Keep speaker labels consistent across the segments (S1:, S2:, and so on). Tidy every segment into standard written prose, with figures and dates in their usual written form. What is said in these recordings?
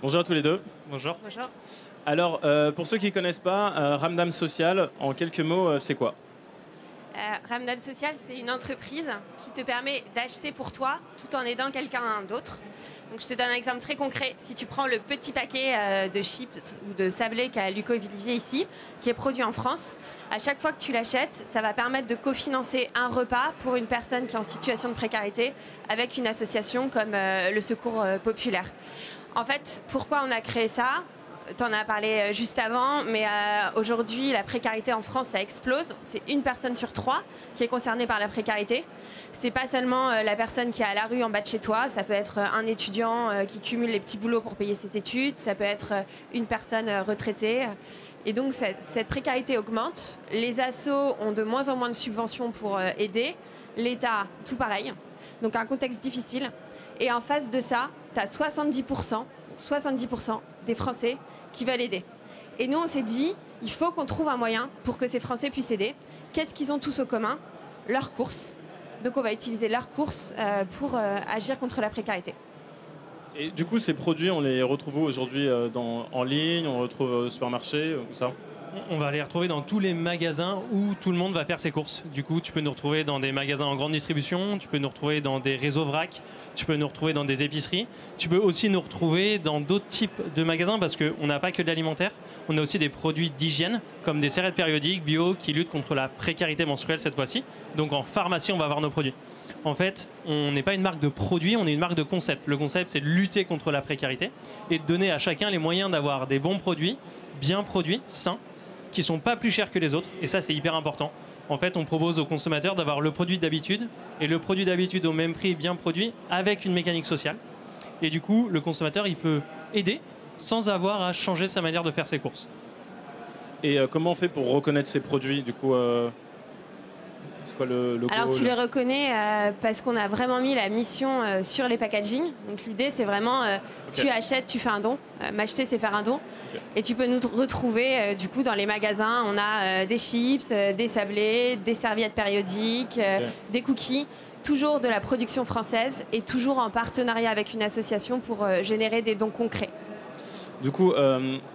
S1: Bonjour à tous les deux.
S2: Bonjour.
S3: Bonjour.
S1: Alors, pour ceux qui ne connaissent pas, Ramdam Social, en quelques mots, c'est quoi?
S3: Ramdam Social, c'est une entreprise qui te permet d'acheter pour toi tout en aidant quelqu'un d'autre. Donc, je te donne un exemple très concret. Si tu prends le petit paquet de chips ou de sablés qu'a Luco Vivier ici, qui est produit en France, à chaque fois que tu l'achètes, ça va permettre de cofinancer un repas pour une personne qui est en situation de précarité avec une association comme le Secours Populaire. En fait, pourquoi on a créé ça ? Tu en as parlé juste avant, mais aujourd'hui, la précarité en France, ça explose. C'est une personne sur 3 qui est concernée par la précarité. C'est pas seulement la personne qui est à la rue en bas de chez toi, ça peut être un étudiant qui cumule les petits boulots pour payer ses études, ça peut être une personne retraitée. Et donc, cette précarité augmente. Les assos ont de moins en moins de subventions pour aider. L'État, tout pareil. Donc, un contexte difficile. Et en face de ça, tu as 70% des Français qui veulent aider. Et nous, on s'est dit, il faut qu'on trouve un moyen pour que ces Français puissent aider. Qu'est-ce qu'ils ont tous en commun? Leurs courses. Donc, on va utiliser leurs courses pour agir contre la précarité.
S1: Et du coup, ces produits, on les retrouve où aujourd'hui en ligne, on les retrouve au supermarché, où ça?
S2: On va les retrouver dans tous les magasins où tout le monde va faire ses courses. Du coup, tu peux nous retrouver dans des magasins en grande distribution, tu peux nous retrouver dans des réseaux vrac, tu peux nous retrouver dans des épiceries. Tu peux aussi nous retrouver dans d'autres types de magasins parce qu'on n'a pas que de l'alimentaire. On a aussi des produits d'hygiène comme des serviettes périodiques bio qui luttent contre la précarité menstruelle cette fois-ci. Donc en pharmacie, on va avoir nos produits. En fait, on n'est pas une marque de produits, on est une marque de concept. Le concept, c'est de lutter contre la précarité et de donner à chacun les moyens d'avoir des bons produits, bien produits, sains, qui ne sont pas plus chers que les autres, et ça c'est hyper important. En fait, on propose aux consommateurs d'avoir le produit d'habitude, et le produit d'habitude au même prix, bien produit, avec une mécanique sociale. Et du coup, le consommateur, il peut aider sans avoir à changer sa manière de faire ses courses.
S1: Et comment on fait pour reconnaître ces produits? Du coup, c'est quoi le logo?
S3: Alors, tu les reconnais parce qu'on a vraiment mis la mission sur les packaging. Donc, l'idée, c'est vraiment, tu achètes, tu fais un don. M'acheter, c'est faire un don. Okay. Et tu peux nous retrouver, du coup, dans les magasins. On a des chips, des sablés, des serviettes périodiques, des cookies. Toujours de la production française et toujours en partenariat avec une association pour générer des dons concrets.
S1: Du coup,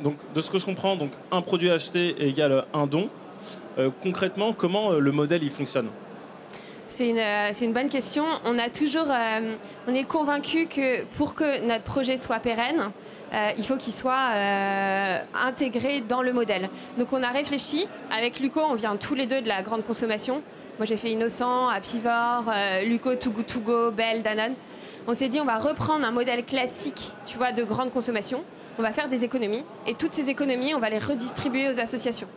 S1: donc, de ce que je comprends, donc, un produit acheté égale un don. Concrètement, comment le modèle il fonctionne?
S3: C'est une bonne question. On est convaincu que pour que notre projet soit pérenne, il faut qu'il soit intégré dans le modèle. Donc on a réfléchi. Avec Luco, on vient tous les deux de la grande consommation. Moi j'ai fait Innocent, Apivore, Luco, Too Good To Go, Bell, Danone. On s'est dit on va reprendre un modèle classique, tu vois, de grande consommation. On va faire des économies et toutes ces économies, on va les redistribuer aux associations.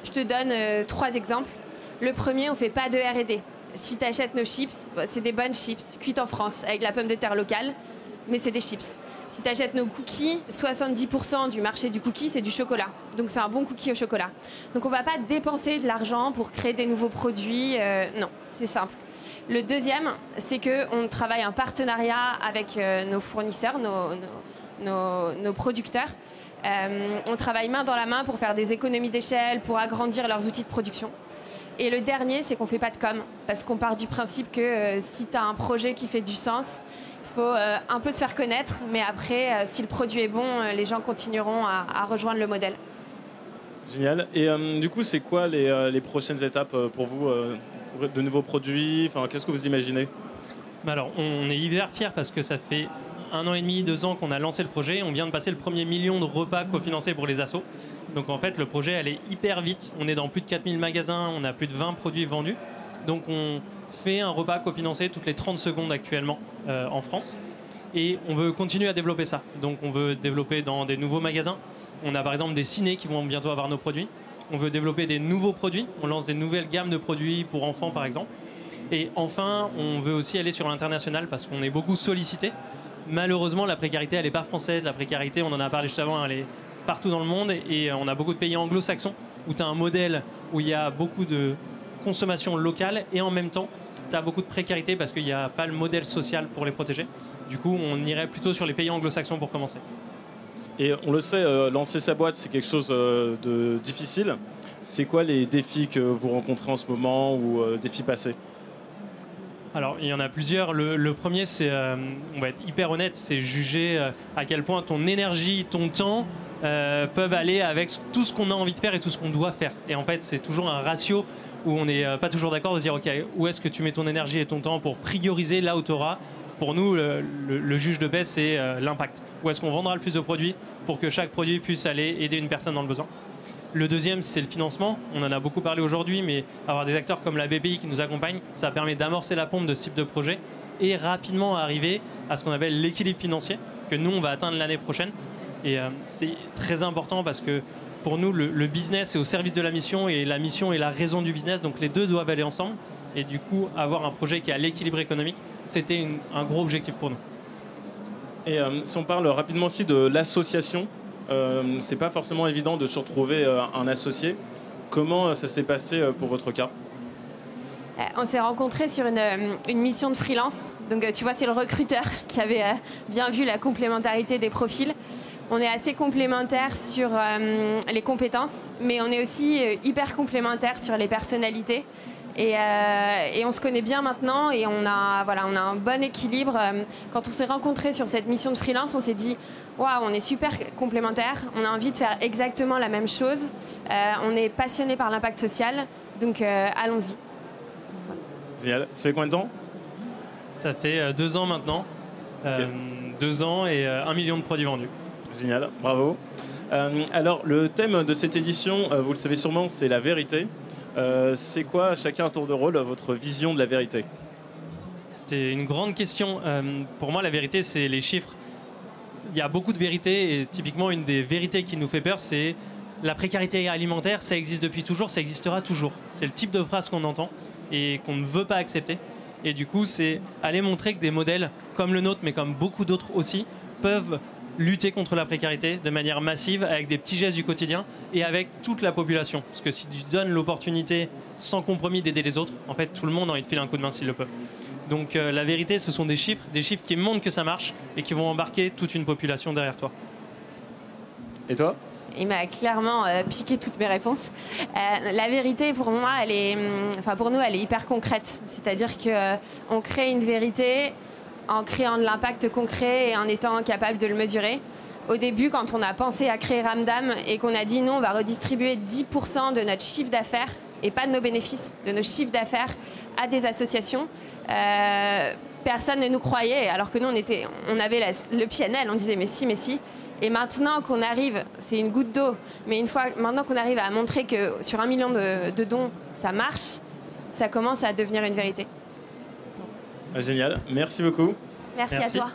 S3: Je te donne 3 exemples. Le premier, on ne fait pas de R&D. Si tu achètes nos chips, c'est des bonnes chips, cuites en France, avec la pomme de terre locale, mais c'est des chips. Si tu achètes nos cookies, 70% du marché du cookie, c'est du chocolat. Donc c'est un bon cookie au chocolat. Donc on ne va pas dépenser de l'argent pour créer des nouveaux produits. Non, c'est simple. Le deuxième, c'est qu'on travaille en partenariat avec nos fournisseurs, nos producteurs. On travaille main dans la main pour faire des économies d'échelle, pour agrandir leurs outils de production. Et le dernier, c'est qu'on ne fait pas de com, parce qu'on part du principe que si tu as un projet qui fait du sens, il faut un peu se faire connaître, mais après, si le produit est bon, les gens continueront à rejoindre le modèle.
S1: Génial. Et du coup, c'est quoi les prochaines étapes pour vous? De nouveaux produits, qu'est-ce que vous imaginez?
S2: Alors, on est hyper fiers parce que ça fait 1 an et demi, 2 ans qu'on a lancé le projet. On vient de passer le premier million de repas cofinancés pour les assos. Donc en fait, le projet allait hyper vite. On est dans plus de 4000 magasins, on a plus de 20 produits vendus. Donc on fait un repas cofinancé toutes les 30 secondes actuellement en France. Et on veut continuer à développer ça. Donc on veut développer dans des nouveaux magasins. On a par exemple des cinés qui vont bientôt avoir nos produits. On veut développer des nouveaux produits. On lance des nouvelles gammes de produits pour enfants par exemple. Et enfin, on veut aussi aller sur l'international parce qu'on est beaucoup sollicité. Malheureusement, la précarité, elle n'est pas française. La précarité, on en a parlé juste avant, elle est partout dans le monde. Et on a beaucoup de pays anglo-saxons où tu as un modèle où il y a beaucoup de consommation locale et en même temps, tu as beaucoup de précarité parce qu'il n'y a pas le modèle social pour les protéger. Du coup, on irait plutôt sur les pays anglo-saxons pour commencer.
S1: Et on le sait, lancer sa boîte, c'est quelque chose de difficile. C'est quoi les défis que vous rencontrez en ce moment ou défis passés?
S2: Alors, il y en a plusieurs. Le premier, c'est, on va être hyper honnête, c'est juger à quel point ton énergie, ton temps peuvent aller avec tout ce qu'on a envie de faire et tout ce qu'on doit faire. Et en fait, c'est toujours un ratio où on n'est pas toujours d'accord de se dire, OK, où est-ce que tu mets ton énergie et ton temps pour prioriser là où tu auras. Pour nous, le juge de paix, c'est l'impact. Où est-ce qu'on vendra le plus de produits pour que chaque produit puisse aller aider une personne dans le besoin. Le deuxième, c'est le financement. On en a beaucoup parlé aujourd'hui, mais avoir des acteurs comme la BPI qui nous accompagnent, ça permet d'amorcer la pompe de ce type de projet et rapidement arriver à ce qu'on appelle l'équilibre financier, que nous, on va atteindre l'année prochaine. Et c'est très important parce que pour nous, le business est au service de la mission et la mission est la raison du business. Donc les deux doivent aller ensemble. Et du coup, avoir un projet qui a l'équilibre économique, c'était un gros objectif pour nous.
S1: Et si on parle rapidement aussi de l'association, c'est pas forcément évident de se retrouver un associé. Comment ça s'est passé pour votre cas?
S3: On s'est rencontrés sur une mission de freelance. Donc tu vois, c'est le recruteur qui avait bien vu la complémentarité des profils. On est assez complémentaires sur les compétences, mais on est aussi hyper complémentaires sur les personnalités. Et on se connaît bien maintenant et on a un bon équilibre. Quand on s'est rencontrés sur cette mission de freelance, on s'est dit waouh, on est super complémentaires, on a envie de faire exactement la même chose, on est passionné par l'impact social, donc allons-y.
S1: Génial. Ça fait combien de temps?
S2: Ça fait 2 ans maintenant. Okay. 2 ans et 1 million de produits vendus.
S1: Génial, bravo. Alors, le thème de cette édition, vous le savez sûrement, c'est la vérité. C'est quoi, chacun à tour de rôle, votre vision de la vérité?
S2: C'était une grande question. Pour moi, la vérité, c'est les chiffres. Il y a beaucoup de vérités et typiquement, une des vérités qui nous fait peur, c'est la précarité alimentaire. Ça existe depuis toujours, ça existera toujours. C'est le type de phrase qu'on entend et qu'on ne veut pas accepter. Et du coup, c'est aller montrer que des modèles comme le nôtre, mais comme beaucoup d'autres aussi, peuvent lutter contre la précarité de manière massive avec des petits gestes du quotidien et avec toute la population. Parce que si tu donnes l'opportunité sans compromis d'aider les autres, en fait, tout le monde a envie de filer un coup de main s'il le peut. Donc la vérité, ce sont des chiffres qui montrent que ça marche et qui vont embarquer toute une population derrière toi.
S1: Et toi ?
S3: Il m'a clairement piqué toutes mes réponses. La vérité, pour moi, pour nous, elle est hyper concrète. C'est-à-dire qu'on crée une vérité en créant de l'impact concret et en étant capable de le mesurer. Au début, quand on a pensé à créer Ramdam et qu'on a dit non, on va redistribuer 10% de notre chiffre d'affaires et pas de nos bénéfices, de nos chiffres d'affaires à des associations, personne ne nous croyait, alors que nous, on avait le PNL, on disait mais si. Et maintenant qu'on arrive, c'est une goutte d'eau, mais maintenant qu'on arrive à montrer que sur 1 million de dons, ça marche, ça commence à devenir une vérité.
S1: Génial, merci beaucoup.
S3: Merci à toi.